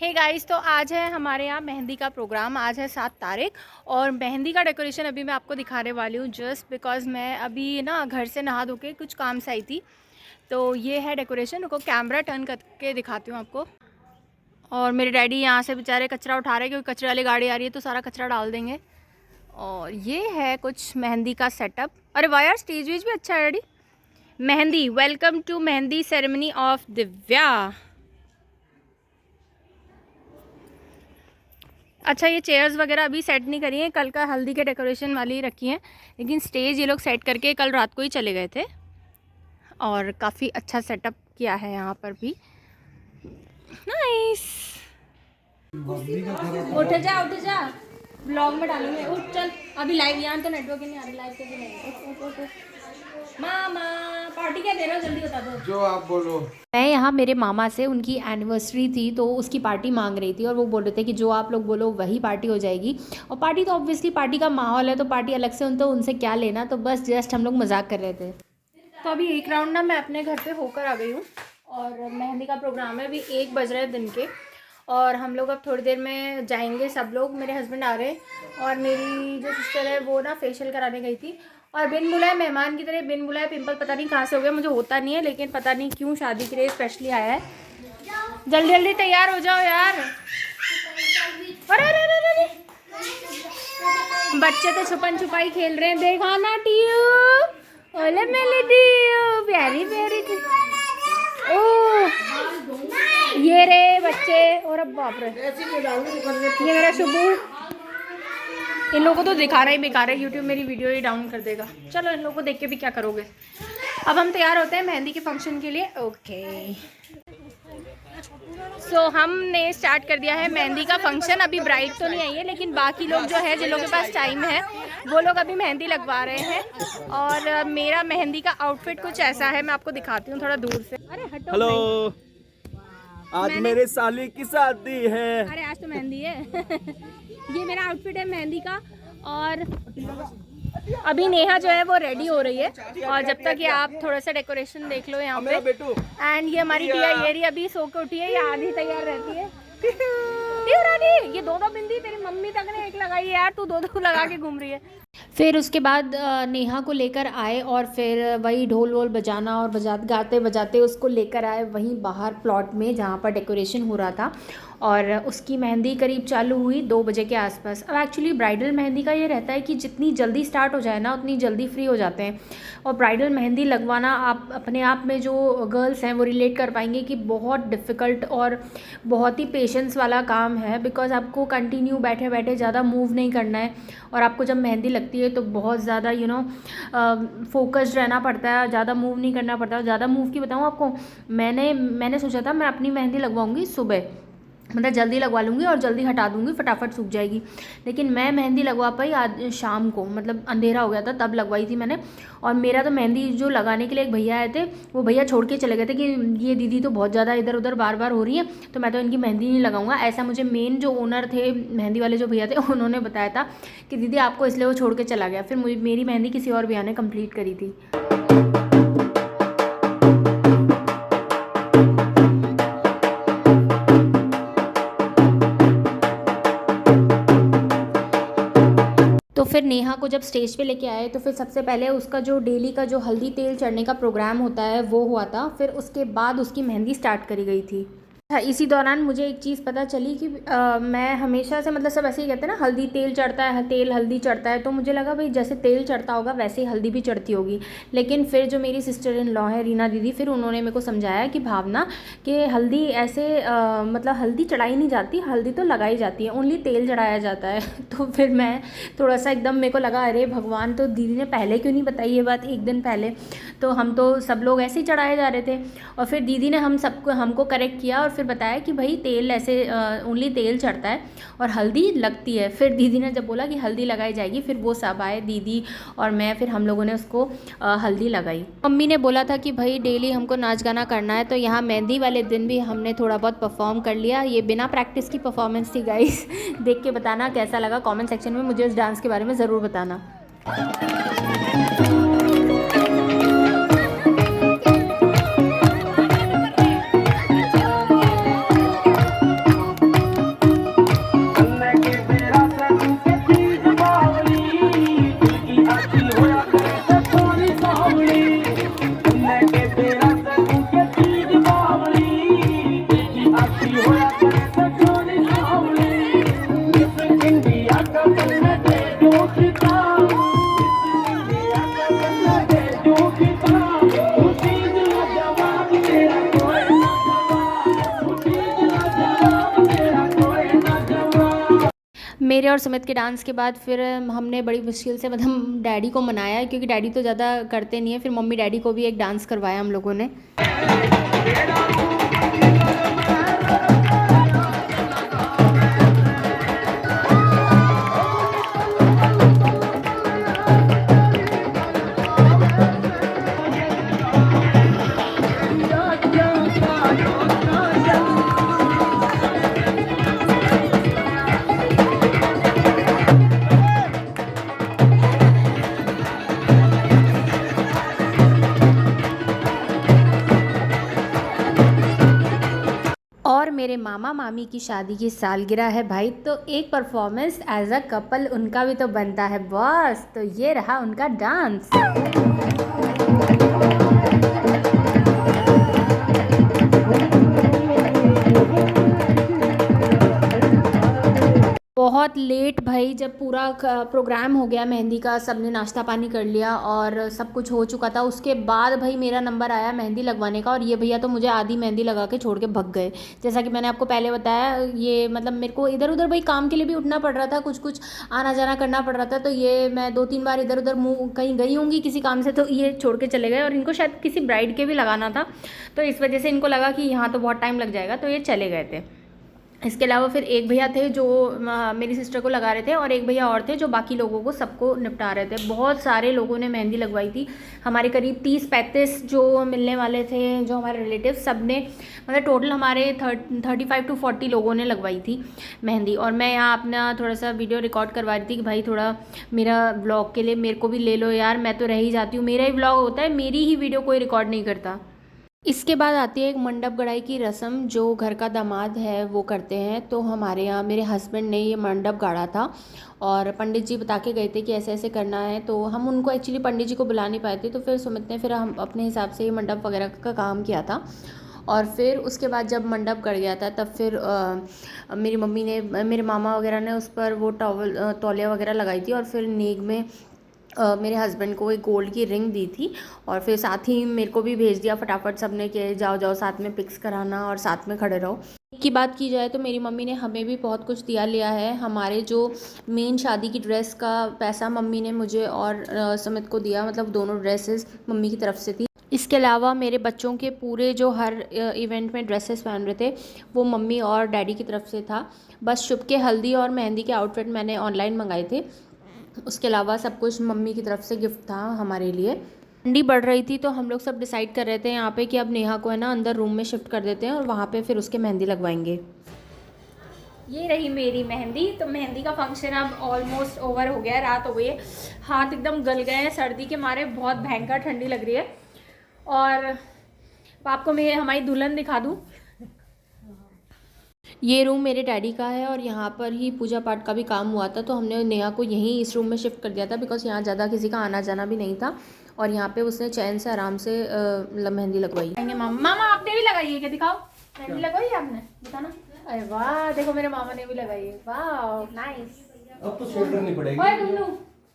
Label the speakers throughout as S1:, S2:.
S1: Hey guys, तो आज है हमारे यहाँ मेहंदी का प्रोग्राम। आज है 7 तारीख और मेहंदी का डेकोरेशन अभी मैं आपको दिखाने वाली हूँ। जस्ट बिकॉज मैं अभी ना घर से नहा धो के कुछ काम से आई थी, तो ये है डेकोरेशन। रुको कैमरा टर्न करके दिखाती हूँ आपको। और मेरे डैडी यहाँ से बेचारे कचरा उठा रहे हैं क्योंकि कचरे वाली गाड़ी आ रही है तो सारा कचरा डाल देंगे। और ये है कुछ मेहंदी का सेटअप। अरे वाह यार, स्टेज वेज भी अच्छा है daddy. Mehndi, welcome to mehndi ceremony of Divya. अच्छा, ये चेयर्स वगैरह अभी सेट नहीं करी हैं, कल का हल्दी के डेकोरेशन वाली रखी हैं, लेकिन स्टेज ये लोग सेट करके कल रात को ही चले गए थे। और काफ़ी अच्छा सेटअप किया है यहाँ पर भी। नाइस। उठ जा, ब्लॉग में डालूंगे। उठ चल, अभी लाइव यहाँ तो नेटवर्क ही नहीं आ रही, लाइव पे भी नहीं। उठ। मामा पार्टी क्या दे रहे हो, जल्दी बता दो।
S2: जो आप बोलो।
S1: मैं यहाँ मेरे मामा से उनकी एनिवर्सरी थी तो उसकी पार्टी मांग रही थी और वो बोल रहे थे कि जो आप लोग बोलो वही पार्टी हो जाएगी। और पार्टी तो ऑब्वियसली पार्टी का माहौल है तो पार्टी अलग से, तो उनसे क्या लेना, तो बस जस्ट हम लोग मजाक कर रहे थे। तो अभी एक राउंड ना मैं अपने घर पे होकर आ गई हूँ और मेहंदी का प्रोग्राम है। अभी 1 बज रहे हैं दिन के और हम लोग अब थोड़ी देर में जाएंगे। सब लोग, मेरे हस्बैंड आ रहे हैं और मेरी जो सिस्टर है वो ना फेशियल कराने गई थी। और बिन बुलाए मेहमान की तरह, बिन बुलाए पिंपल पता नहीं कहाँ से हो गया, मुझे होता नहीं है लेकिन पता नहीं क्यों शादी के लिए स्पेशली आया है। जल्दी जल्दी तैयार हो जाओ यार। अरे अरे अरे अरे, बच्चे तो छुपन छुपाई खेल रहे हैं। देखा ना टियो, ओले मेले टियो, प्यारी प्यारी थी। ओह ये रे बच्चे, और अब बाप रे, ये मेरा शुभू। इन लोगों को तो दिखा ही बेकार है, यूट्यूब मेरी वीडियो ही डाउन कर देगा। चलो इन लोगों को देख के भी क्या करोगे। अब हम तैयार होते हैं मेहंदी के फंक्शन के लिए। ओके, सो हमने स्टार्ट कर दिया है मेहंदी का फंक्शन। अभी ब्राइड तो नहीं आई है लेकिन बाकी लोग जो है, जिन लोगों के पास टाइम है, वो लोग अभी मेहंदी लगवा रहे हैं। और मेरा मेहंदी का आउटफिट कुछ ऐसा है, मैं आपको दिखाती हूँ थोड़ा दूर से। अरे हटो।
S2: हेलो, आज मेरे साली की शादी है।
S1: अरे आज तो मेहंदी है। ये मेरा आउटफिट है मेहंदी का। और अभी नेहा जो है वो रेडी हो रही है और जब तक ये आप थोड़ा सा डेकोरेशन देख लो यहाँ पे। एंड ये हमारी टिया येरी अभी सो के उठी है, ये आधी तैयार रहती है। रानी, ये 2 बिंदी तेरी मम्मी तक ने एक लगाई है यार, तू 2 लगा के घूम रही है। फिर उसके बाद नेहा को लेकर आए और फिर वही ढोल वोल बजाना और गाते बजाते उसको लेकर आए वहीं बाहर प्लॉट में जहाँ पर डेकोरेशन हो रहा था। और उसकी मेहंदी करीब चालू हुई 2 बजे के आसपास। अब एक्चुअली ब्राइडल मेहंदी का ये रहता है कि जितनी जल्दी स्टार्ट हो जाए ना उतनी जल्दी फ्री हो जाते हैं। और ब्राइडल मेहंदी लगवाना आप अपने आप में जो गर्ल्स हैं वो रिलेट कर पाएंगे कि बहुत डिफ़िकल्ट और बहुत ही पेशेंस वाला काम है। बिकॉज़ आपको कंटिन्यू बैठे बैठे ज़्यादा मूव नहीं करना है और आपको जब मेहंदी लगती है तो बहुत ज़्यादा फोकस्ड रहना पड़ता है, ज़्यादा मूव नहीं करना पड़ता। ज़्यादा मूव की बताऊँ आपको, मैंने सोचा था मैं अपनी मेहंदी लगवाऊँगी सुबह, मतलब जल्दी लगवा लूँगी और जल्दी हटा दूँगी, फटाफट सूख जाएगी। लेकिन मैं मेहंदी लगवा पाई आज शाम को, मतलब अंधेरा हो गया था तब लगवाई थी मैंने। और मेरा तो मेहंदी जो लगाने के लिए एक भैया आए थे, वो भैया छोड़ के चले गए थे कि ये दीदी तो बहुत ज़्यादा इधर उधर बार बार हो रही है तो मैं तो इनकी मेहंदी नहीं लगाऊंगा। ऐसा मुझे मेन जो ओनर थे, मेहंदी वाले जो भैया थे, उन्होंने बताया था कि दीदी आपको, इसलिए वो छोड़ के चला गया। फिर मेरी मेहंदी किसी और भैया ने कंप्लीट करी थी। तो फिर नेहा को जब स्टेज पे लेके आए तो फिर सबसे पहले उसका जो डेली का जो हल्दी तेल चढ़ने का प्रोग्राम होता है वो हुआ था। फिर उसके बाद उसकी मेहंदी स्टार्ट करी गई थी। इसी दौरान मुझे एक चीज़ पता चली कि मैं हमेशा से, मतलब सब ऐसे ही कहते हैं ना, हल्दी तेल चढ़ता है, तेल हल्दी चढ़ता है, तो मुझे लगा भाई जैसे तेल चढ़ता होगा वैसे ही हल्दी भी चढ़ती होगी। लेकिन फिर जो मेरी सिस्टर इन लॉ है रीना दीदी, फिर उन्होंने मेरे को समझाया कि भावना कि हल्दी ऐसे मतलब हल्दी चढ़ाई नहीं जाती, हल्दी तो लगाई जाती है, ओनली तेल चढ़ाया जाता है। तो फिर मैं थोड़ा सा एकदम, मेरे को लगा अरे भगवान, तो दीदी ने पहले क्यों नहीं बताई ये बात एक दिन पहले। तो हम तो सब लोग ऐसे ही चढ़ाए जा रहे थे और फिर दीदी ने हमको करेक्ट किया और फिर बताया कि भाई तेल ऐसे ओनली तेल चढ़ता है और हल्दी लगती है। फिर दीदी ने जब बोला कि हल्दी लगाई जाएगी, फिर वो सब आए, दीदी और मैं, फिर हम लोगों ने उसको हल्दी लगाई। मम्मी ने बोला था कि भाई डेली हमको नाच गाना करना है, तो यहाँ मेहंदी वाले दिन भी हमने थोड़ा बहुत परफॉर्म कर लिया। ये बिना प्रैक्टिस की परफॉर्मेंस थी गाइस। देख के बताना कैसा लगा, कॉमेंट सेक्शन में मुझे उस डांस के बारे में ज़रूर बताना। मेरे और सुमित के डांस के बाद फिर हमने बड़ी मुश्किल से मतलब डैडी को मनाया, क्योंकि डैडी तो ज़्यादा करते नहीं है। फिर मम्मी डैडी को भी एक डांस करवाया हम लोगों ने। और मेरे मामा मामी की शादी की सालगिरह है भाई, तो एक परफॉर्मेंस एज अ कपल उनका भी तो बनता है बॉस। तो ये रहा उनका डांस। बहुत लेट भाई, जब पूरा प्रोग्राम हो गया मेहंदी का, सबने नाश्ता पानी कर लिया और सब कुछ हो चुका था, उसके बाद भाई मेरा नंबर आया मेहंदी लगवाने का। और ये भैया तो मुझे आधी मेहंदी लगा के छोड़ के भग गए। जैसा कि मैंने आपको पहले बताया, ये मतलब मेरे को इधर उधर भाई काम के लिए भी उठना पड़ रहा था, कुछ कुछ आना जाना करना पड़ रहा था। तो ये मैं 2-3 बार इधर उधर मुँह कहीं गई होंगी किसी काम से, तो ये छोड़ के चले गए। और इनको शायद किसी ब्राइड के भी लगाना था, तो इस वजह से इनको लगा कि यहाँ तो बहुत टाइम लग जाएगा, तो ये चले गए थे। इसके अलावा फिर एक भैया थे जो मेरी सिस्टर को लगा रहे थे, और एक भैया और थे जो बाकी लोगों को सबको निपटा रहे थे। बहुत सारे लोगों ने मेहंदी लगवाई थी। हमारे करीब 30-35 जो मिलने वाले थे, जो हमारे रिलेटिव, सब ने मतलब टोटल हमारे 35 to 40 लोगों ने लगवाई थी मेहंदी। और मैं यहाँ अपना थोड़ा सा वीडियो रिकॉर्ड करवा रही थी कि भाई थोड़ा मेरा व्लॉग के लिए मेरे को भी ले लो यार, मैं तो रह ही जाती हूँ, मेरा ही व्लॉग होता है, मेरी ही वीडियो कोई रिकॉर्ड नहीं करता। इसके बाद आती है एक मंडप गड़ाई की रस्म, जो घर का दामाद है वो करते हैं। तो हमारे यहाँ मेरे हस्बैंड ने ये मंडप गाड़ा था, और पंडित जी बता के गए थे कि ऐसे ऐसे करना है। तो हम उनको एक्चुअली पंडित जी को बुला नहीं पाए थे, तो फिर सुमित ने फिर हम अपने हिसाब से ये मंडप वगैरह का काम किया था। और फिर उसके बाद जब मंडप गड़ गया था, तब फिर मेरी मम्मी ने, मेरे मामा वगैरह ने उस पर वो टॉवल तौलिया वगैरह लगाई थी। और फिर नेग में मेरे हस्बैंड को एक गोल्ड की रिंग दी थी, और फिर साथ ही मेरे को भी भेज दिया फटाफट सबने कि जाओ जाओ साथ में पिक्स कराना और साथ में खड़े रहो। की बात की जाए तो मेरी मम्मी ने हमें भी बहुत कुछ दिया लिया है। हमारे जो मेन शादी की ड्रेस का पैसा मम्मी ने मुझे और सुमित को दिया, मतलब दोनों ड्रेसेस मम्मी की तरफ से थी। इसके अलावा मेरे बच्चों के पूरे जो हर इवेंट में ड्रेसेस पहन रहे थे, वो मम्मी और डैडी की तरफ से था। बस शुभ के हल्दी और मेहंदी के आउटफिट मैंने ऑनलाइन मंगाए थे। उसके अलावा सब कुछ मम्मी की तरफ से गिफ्ट था हमारे लिए। ठंडी बढ़ रही थी, तो हम लोग सब डिसाइड कर रहे थे यहाँ पे कि अब नेहा को है ना अंदर रूम में शिफ्ट कर देते हैं, और वहाँ पे फिर उसके मेहंदी लगवाएंगे। ये रही मेरी मेहंदी। तो मेहंदी का फंक्शन अब ऑलमोस्ट ओवर हो गया है, रात हो गई है, हाथ एकदम गल गए हैं सर्दी के मारे, बहुत भयंकर ठंडी लग रही है। और आपको मैं हमारी दुल्हन दिखा दूँ। ये रूम मेरे डैडी का है, और यहाँ पर ही पूजा पाठ का भी काम हुआ था, तो हमने नेहा को यहीं इस रूम में शिफ्ट कर दिया था, बिकॉज यहाँ ज़्यादा किसी का आना जाना भी नहीं था। और यहाँ पे उसने चैन से आराम से मेहंदी लगवाई। मामा आपने भी लगाई है क्या? दिखाओ, मेहंदी लगवाई है आपने, बताना। अरे वाह, देखो मेरे मामा ने भी लगाई है, वाह नाइस।
S2: अब तो शेव करनी पड़ेगी।
S1: ओए गुल्लू,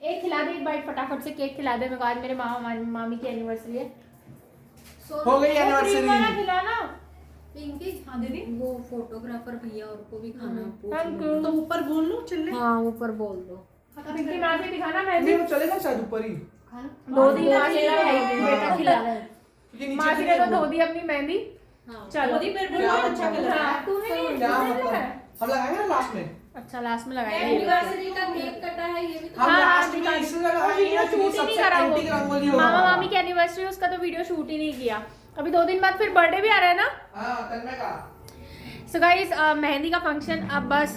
S1: एक खिला दे, एक बाइट फटाफट से केक खिला दे मेरे को, आज मेरे मामा मामी की एनिवर्सरी है।
S2: हो गई एनिवर्सरी।
S1: खिलाना
S3: पिंकी। हाँ दीदी, वो फोटोग्राफर भैया और को भी खाना
S1: थैंक यू।
S3: तो ऊपर बोल लो, चल।
S1: हाँ ऊपर बोल दो। पिंकी माँ से दिखाना, मैं भी
S2: चलेगा शायद ऊपर ही।
S1: दो दिन माँ से बेटा खिला रहा है। माँ ने तो धो दी अपनी मेहंदी। चलो
S3: अच्छा कलर है।
S1: तूने नहीं लगाया?
S2: हम लगाएंगे ना लास्ट में।
S1: अच्छा लास्ट में लगाएंगे।
S3: एनिवर्सरी का केक कटा है, ये भी तो
S2: हम लास्ट में इसमें लगाएंगे,
S1: शूट ही नहीं करा वो। मामा मामी की एनिवर्सरी, उसका तो वीडियो शूट ही नहीं किया। अभी 2 दिन बाद फिर बर्थडे भी आ रहा है ना।
S2: हाँ, तन्मय का।
S1: सो गाइस, मेहंदी का फंक्शन अब बस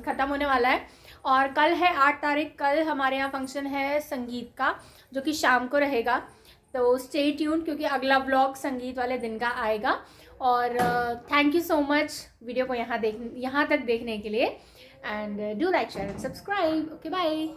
S1: ख़त्म होने वाला है, और कल है 8 तारीख। कल हमारे यहाँ फंक्शन है संगीत का, जो कि शाम को रहेगा। तो स्टे ट्यून्ड, क्योंकि अगला व्लॉग संगीत वाले दिन का आएगा। और thank you so much video को यहाँ तक देखने के लिए। And do like, share and subscribe. Okay bye.